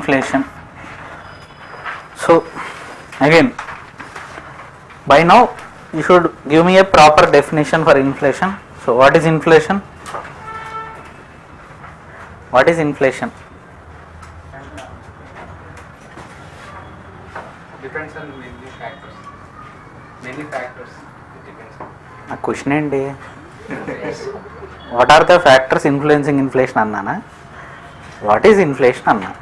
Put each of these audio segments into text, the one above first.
inflation? So again, by now you should give me a proper definition for inflation. So what is inflation? What is inflation? Depends on many factors. Many factors. It depends on. A question enti. What are the factors influencing inflation annana? What is inflation anna?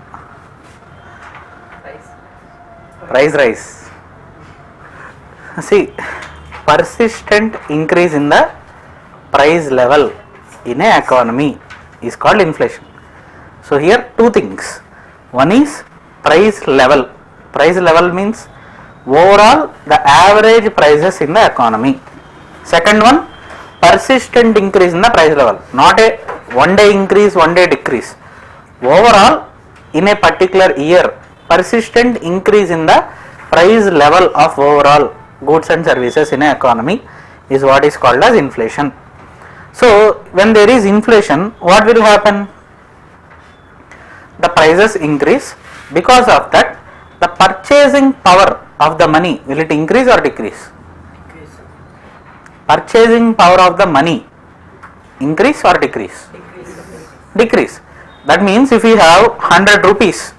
Price rise. See, persistent increase in the price level in a economy is called inflation. So here two things. One is price level. Price level means overall the average prices in the economy. Second one, persistent increase in the price level, not a one day increase, one day decrease. Overall in a particular year, persistent increase in the price level of overall goods and services in an economy is what is called as inflation. So when there is inflation, what will happen? The prices increase. Because of that, the purchasing power of the money, will it increase or decrease? Decrease. Purchasing power of the money, increase or decrease? Decrease. That means if we have 100 rupees,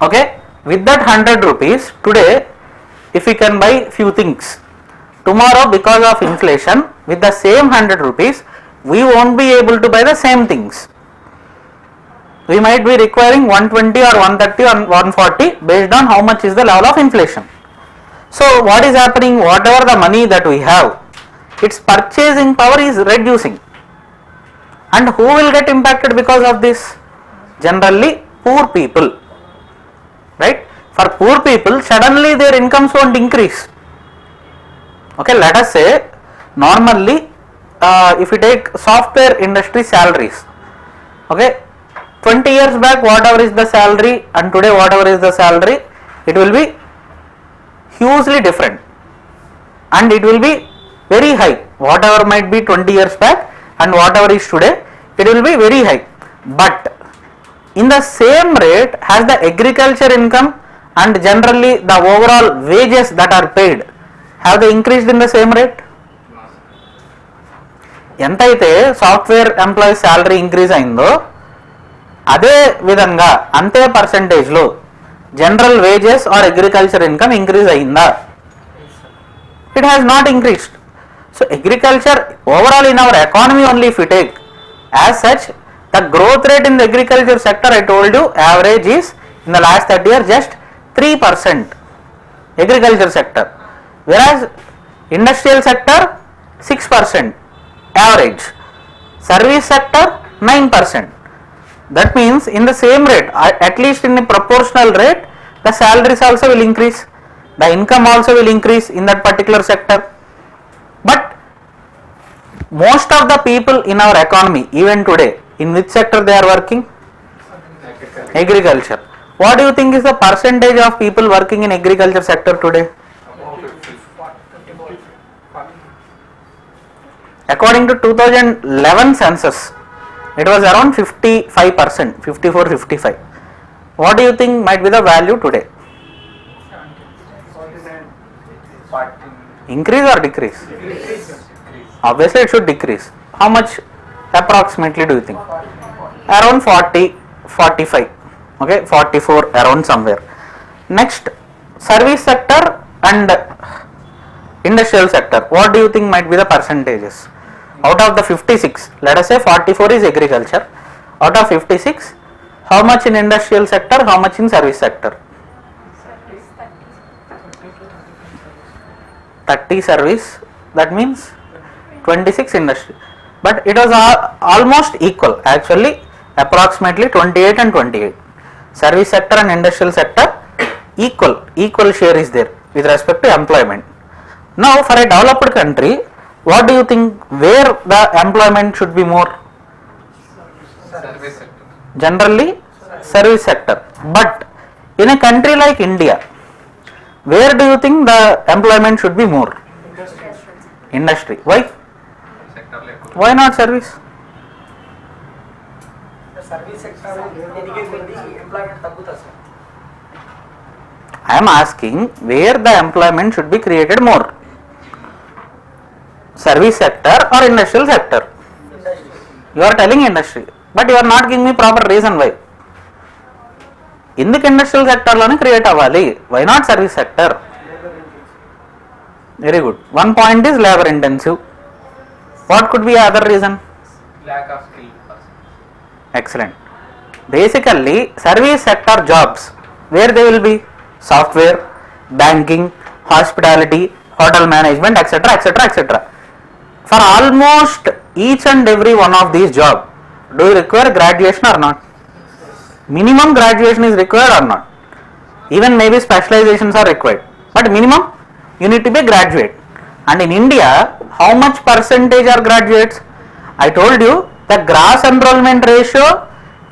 okay, with that 100 rupees today, if we can buy few things, tomorrow because of inflation, with the same 100 rupees, we won't be able to buy the same things. We might be requiring 120 or 130 or 140 based on how much is the level of inflation. So what is happening? Whatever the money that we have, its purchasing power is reducing. And who will get impacted because of this? Generally poor people. Right? For poor people, suddenly their incomes won't increase. Okay, let us say normally if you take software industry salaries, okay, 20 years back whatever is the salary and today whatever is the salary, it will be hugely different and it will be very high. Whatever might be 20 years back and whatever is today, it will be very high. But in the same rate, has the agriculture income and generally the overall wages that are paid, have they increased in the same rate? ఎంతైతే software employees salary increase అయిందో అదే విధంగా అంతే పర్సంటేజ్లో general wages or agriculture income increase అయిందా? It has not increased. So agriculture overall in our economy only if you take as such the growth rate in the agriculture sector, I told you, average is in the last 30 years just 3%, agriculture sector, whereas industrial sector 6% average, service sector 9%. That means in the same rate, at least in a proportional rate, the salaries also will increase, the income also will increase in that particular sector. But most of the people in our economy even today, in which sector they are working? Agriculture. What do you think is the percentage of people working in agriculture sector today? According to 2011 census, it was around 55%, 54-55. What do you think might be the value today? Increase or decrease? Obviously it should decrease. How much approximately do you think? Around 40-45, okay, 44, around somewhere. Next, service sector and industrial sector, what do you think might be the percentages? Out of the 56, let us say 44 is agriculture. Out of 56, how much in industrial sector, how much in service sector? 30 service, that means 26 industry. But it was almost equal, actually approximately 28 and 28. Service sector and industrial sector equal share is there with respect to employment. Now for a developed country, what do you think, where the employment should be more? Service sector. Generally service sector. But in a country like India, where do you think the employment should be more? Industry. Why? Why not service? Service sector ఎదిగే కొద్ది employment తగ్గుతుంది sir. I am asking where the employment should be created more, service sector or industrial sector? You are telling industry, but you are not giving me proper reason why. ఎందుకు industrial సెక్టర్లోనే create అవ్వాలి? Why not service sector? Very good. One point is labour intensive. What could be other reason? Lack of skilled person. Excellent. Basically, service sector jobs, where they will be? Software, banking, hospitality, hotel management, etc., etc., etc. For almost each and every one of these jobs, do you require graduation or not? Minimum graduation is required or not? Even maybe specializations are required, but minimum you need to be a graduate. And in India, how much percentage are graduates? I told you the gross enrollment ratio,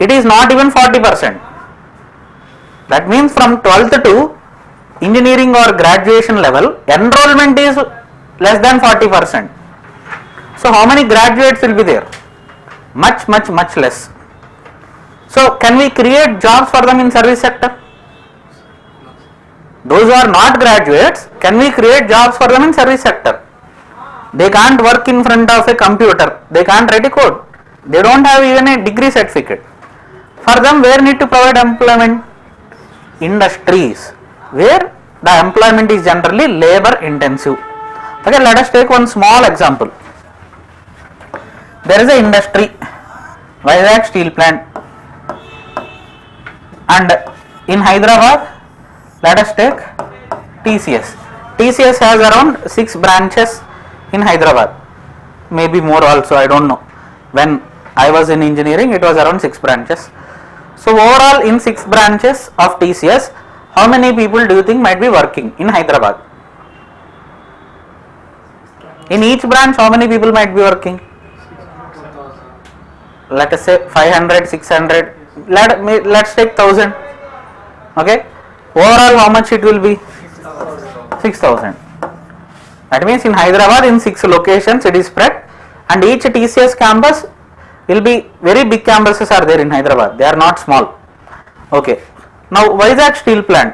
it is not even 40%. That means from 12th to engineering or graduation level, enrollment is less than 40%. So how many graduates will be there? Much, much, much less. So can we create jobs for them in service sector? Those who are not graduates, can we create jobs for them in service sector? They can't work in front of a computer. They can't write a code. They don't have even a degree certificate. For them, where need to provide employment? Industries, where the employment is generally labor intensive. Okay, let us take one small example. There is a industry, Vizag steel plant, and in Hyderabad, let us take TCS. TCS has around 6 branches in Hyderabad, maybe more also, I don't know. When I was in engineering, it was around 6 branches. So overall in 6 branches of TCS, how many people do you think might be working in Hyderabad? In each branch, how many people might be working? Let us say 500, 600, let's take 1000. Okay, overall how much it will be? 6,000. That means in Hyderabad, in 6 locations it is spread, and each TCS campus will be very big campuses are there in Hyderabad. They are not small. Okay. Now Vizag steel plant,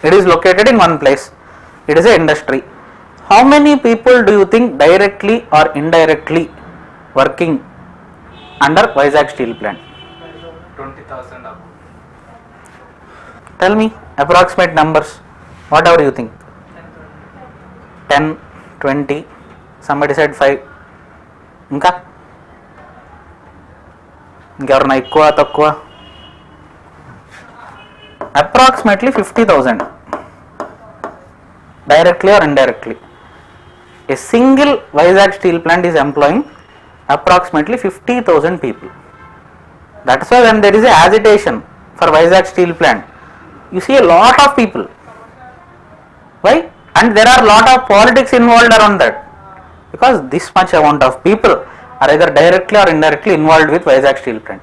it is located in one place. It is a industry. How many people do you think directly or indirectly working under Vizag steel plant? 20,000 up. Tell me approximate numbers. Whatever you think. 10, 20, somebody said 5. ఇంకా ఇంకెవరన్నా ఎక్కువ తక్కువ? Approximately 50,000 directly or indirectly. A single Vizag steel plant is employing approximately 50,000 people. That's why when there is a agitation for Vizag steel plant, you see a lot of people. Why? And there are lot of politics involved around that, because this much amount of people are either directly or indirectly involved with Vizag steel plant.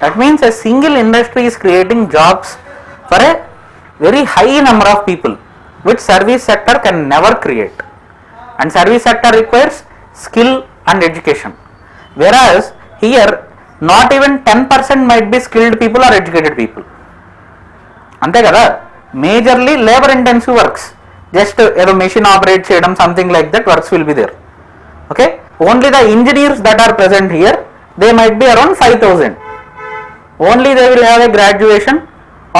That means a single industry is creating jobs for a very high number of people, which service sector can never create. And service sector requires skill and education, whereas here not even 10% might be skilled people or educated people. అంతే కదా, majorly labour intensive works, just ఏదో machine operate చేయడం, something like that works will be there. Okay, only the engineers that are present here, they might be around 5,000. Only they will have a graduation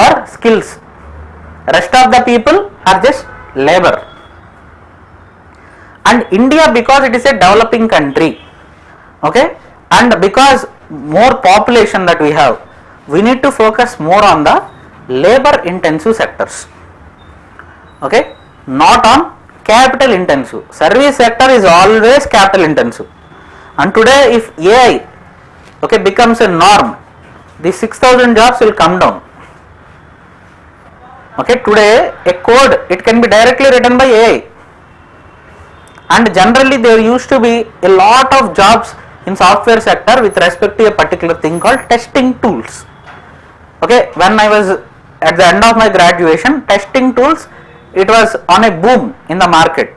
or skills. Rest of the people are just labor. And India, because it is a developing country, okay, and because more population that we have, we need to focus more on the labor intensive sectors, okay, not on capital intensive. Service sector is always capital intensive, and today if AI, okay, becomes a norm, these 6,000 jobs will come down. Okay, today a code, it can be directly written by AI, and generally there used to be a lot of jobs in software sector with respect to a particular thing called testing tools. Okay, when I was at the end of my graduation, testing tools, it was on a boom in the market.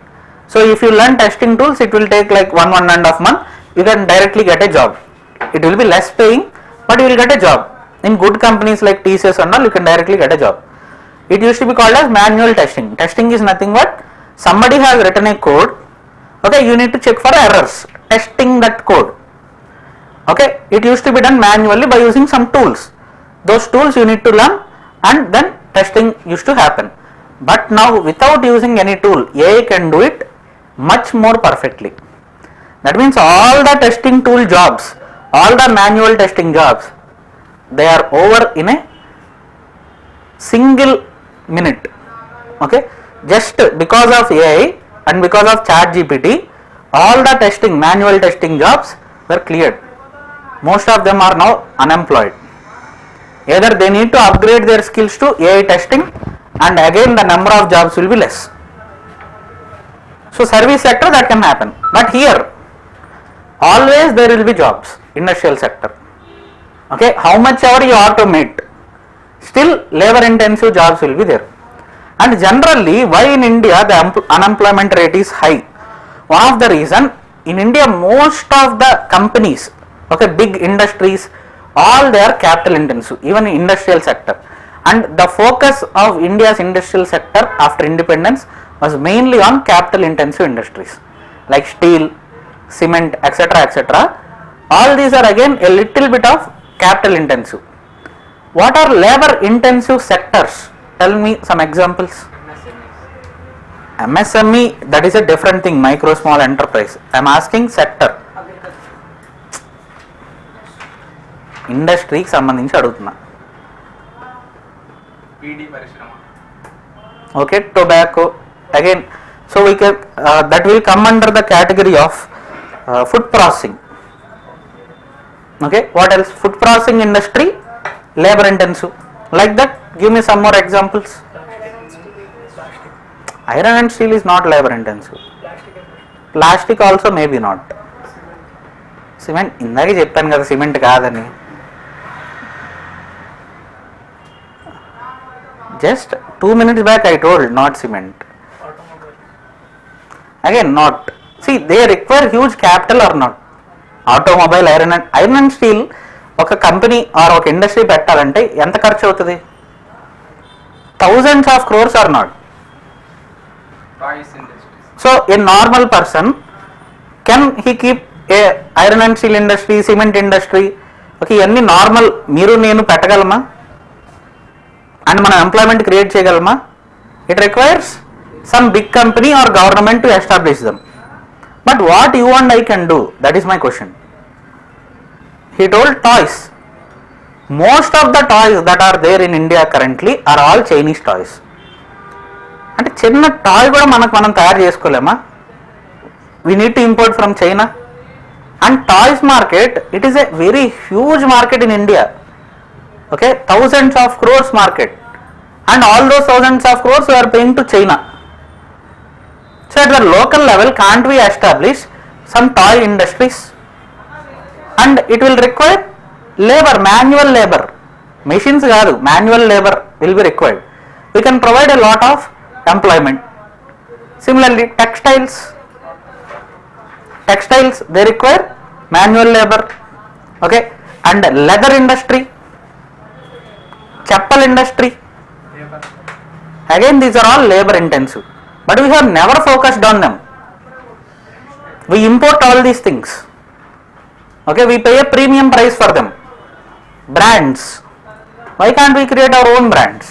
So if you learn testing tools, it will take like one and a half month, you can directly get a job. It will be less paying, but you will get a job. In good companies like TCS and all, you can directly get a job. It used to be called as manual testing. Testing is nothing but somebody has written a code, okay, you need to check for errors, testing that code. Okay, it used to be done manually by using some tools. Those tools you need to learn, and then testing used to happen. But now without using any tool, AI can do it much more perfectly. That means all the testing tool jobs, all the manual testing jobs, they are over in a single minute. Okay, just because of AI and because of ChatGPT, all the testing, manual testing jobs were cleared. Most of them are now unemployed. Either they need to upgrade their skills to AI testing, and again the number of jobs will be less. So service sector, that can happen, but here always there will be jobs, industrial sector. Okay, how much ever you automate, still labor intensive jobs will be there. And generally, why in India the unemployment rate is high? One of the reason, in India most of the companies, okay, big industries, all they are capital intensive, even in industrial sector. And the focus of India's industrial sector after independence was mainly on capital intensive industries like steel, cement, etc., etc. All these are again a little bit of capital intensive. What are labor intensive sectors? Tell me some examples. MSME, that is a different thing, micro small enterprise. I am asking sector. ఇండస్ట్రీకి సంబంధించి అడుగుతున్నా. PD పరిశ్రమ. Okay, tobacco again. So we can that will come under the category of food processing. Okay, what else? Food processing industry labour intensive. Like that, give me some more examples. Iron and steel is not labor intensive. Plastic also maybe not. Cement, ఇందాకే చెప్పాను కదా cement కాదని. Just 2 minutes back I told not cement. Again not. See, they require huge capital or not? Automobile, iron and steel, ఒక company are ఒక industry పెట్టాలంటే ఎంత ఖర్చు అవుతుంది? Thousands of crores or not? So a normal person, can he keep a iron and steel industry, cement industry? Okay, ఇవన్నీ normal మీరు నేను పెట్టగలమా? అండ్ మనం ఎంప్లాయ్మెంట్ క్రియేట్ చేయగలమా? It requires some big company or government to establish them. But what you and I can do, that is my question. He told toys. Most of the toys that are there in India currently are all Chinese toys. అంటే చిన్న toy కూడా మనం తయారు చేసుకోలేమా? We need to import from China. And toys market, it is a very huge market in India. Okay, thousands of crores market, and all those thousands of crores we are paying to China. So at the local level, can't we establish some toy industries? And it will require labor, manual labor. Machines kaadu, manual labor will be required. We can provide a lot of employment. Similarly, textiles, they require manual labor. Okay, and leather industry, chappal industry, again these are all labor intensive, but we have never focused on them. We import all these things. Okay, we pay a premium price for them. Brands, why can't we create our own brands?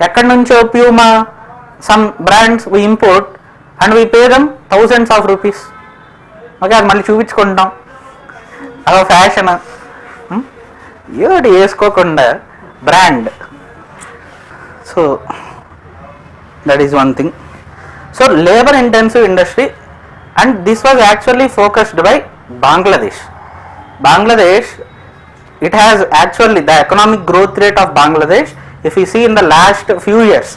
ekkadi nuncho Puma, some brands we import and we pay them thousands of rupees. Okay, అది మళ్ళీ చూపించుకుంటాం, అదో fashion. ఏడు వేసుకోకుండా brand. So that is one thing. So labour intensive industry, and this was actually focused by Bangladesh. Bangladesh, it has actually the economic growth rate of Bangladesh, if you see in the last few years,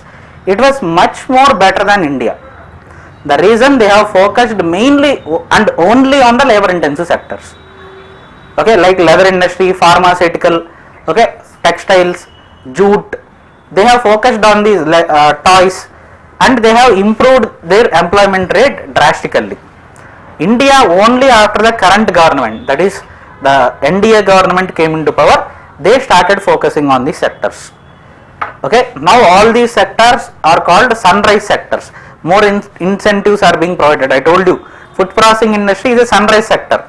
it was much more better than India. The reason they have focused mainly and only on the labor intensive sectors. Okay, like leather industry, pharmaceutical, okay, textiles, jute, they have focused on these toys, and they have improved their employment rate drastically. India only after the current government, that is the NDA government came into power, they started focusing on these sectors. Okay, now all these sectors are called sunrise sectors. More incentives are being provided. I told you, food processing industry is a sunrise sector,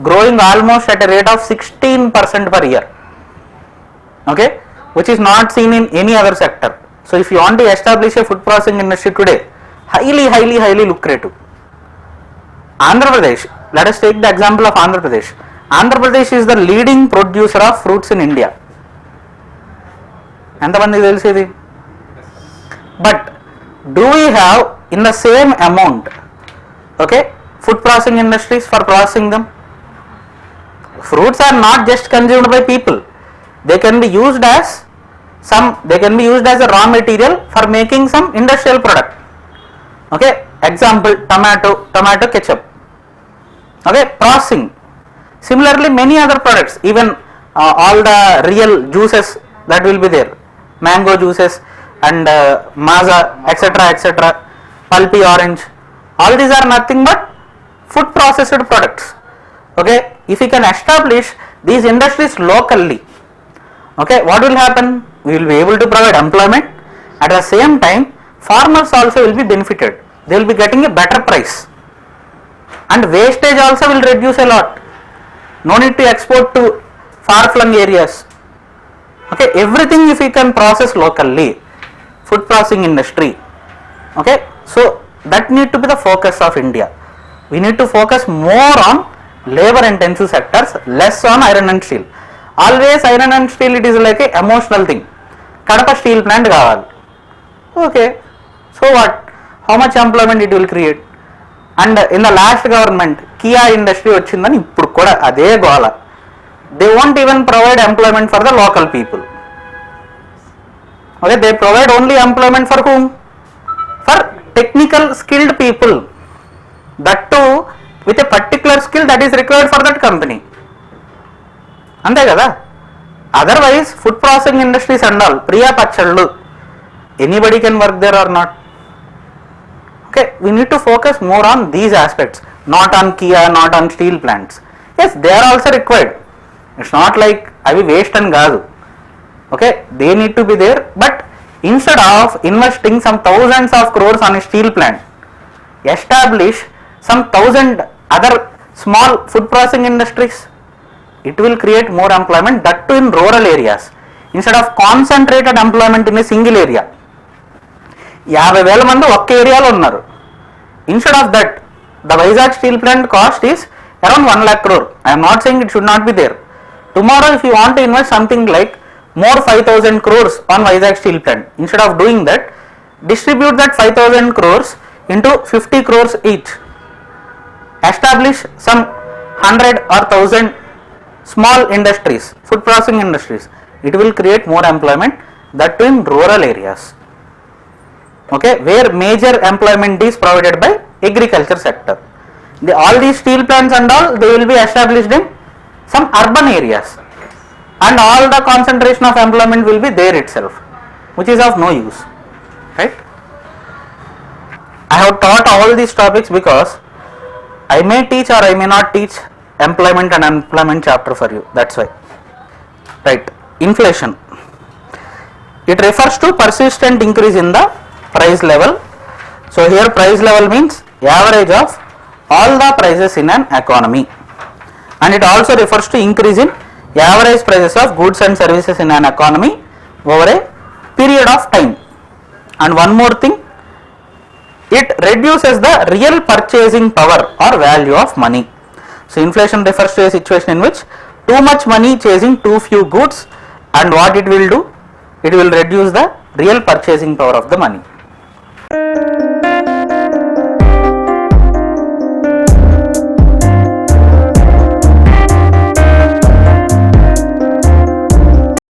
growing almost at a rate of 16% per year. Okay, which is not seen in any other sector. So if you want to establish a food processing industry today, highly lucrative. Andhra Pradesh, let us take the example of Andhra Pradesh. Andhra Pradesh is the leading producer of fruits in India. ఎంతమందికి తెలిసేది? But do we have in the same amount, okay, food processing industries for processing them? Fruits are not just consumed by people. They can be used as a raw material for making some industrial product. Okay, example, tomato ketchup. Okay, processing. Similarly, many other products, even all the real juices that will be there, mango juices and maza, etc., pulpy orange, all these are nothing but food processed products. Okay, if we can establish these industries locally, okay, what will happen? We will be able to provide employment. At the same time, farmers also will be benefited. They will be getting a better price, and wastage also will reduce a lot. No need to export to far-flung areas. Okay, everything if we can process locally, food processing industry. Okay, so that need to be the focus of India. We need to focus more on labor intensive sectors, less on iron and steel. Always iron and steel, it is like a emotional thing. Kadapa steel plant కావాలి. Okay, so what? How much employment it will create? And in the last government, Kia industry వచ్చిందని ఇప్పుడు కూడా అదే గోల. They won't even provide employment for the local people. Okay, they provide only employment for whom? For technical skilled people. That too with a particular skill that is required for that company. అంతే కదా. Otherwise, food processing industries and all, Priya Pachallu, anybody can work there or not. Okay, we need to focus more on these aspects, not on Kia, not on steel plants. Yes, they are also required. It's not like avi waste and gaadu. Okay, they need to be there, but instead of investing some thousands of crores on a steel plant, establish some 1,000 other small food processing industries. It will create more employment, that too in rural areas, instead of concentrated employment in a single area. 50,000 మంది ఒక్క ఏరియాలో ఉన్నారు. Instead of that, the Vizag steel plant cost is around 1 lakh crore. I am not saying it should not be there. Tomorrow if you want to invest something like more 5,000 crores on Vizag steel plant, instead of doing that, distribute that 5,000 crores into 50 crores each. Establish some 100 or 1,000 small industries, food processing industries. It will create more employment, that too in rural areas. Okay, where major employment is provided by agriculture sector. All these steel plants and all, they will be established in some urban areas, and all the concentration of employment will be there itself, which is of no use, right? I have taught all these topics because I may teach or I may not teach employment and unemployment chapter for you, that's why. Right, inflation, it refers to persistent increase in the price level. So here price level means average of all the prices in an economy, and it also refers to increase in average prices of goods and services in an economy over a period of time. And one more thing, it reduces the real purchasing power or value of money. So inflation refers to a situation in which too much money chasing too few goods, and what it will do, it will reduce the real purchasing power of the money.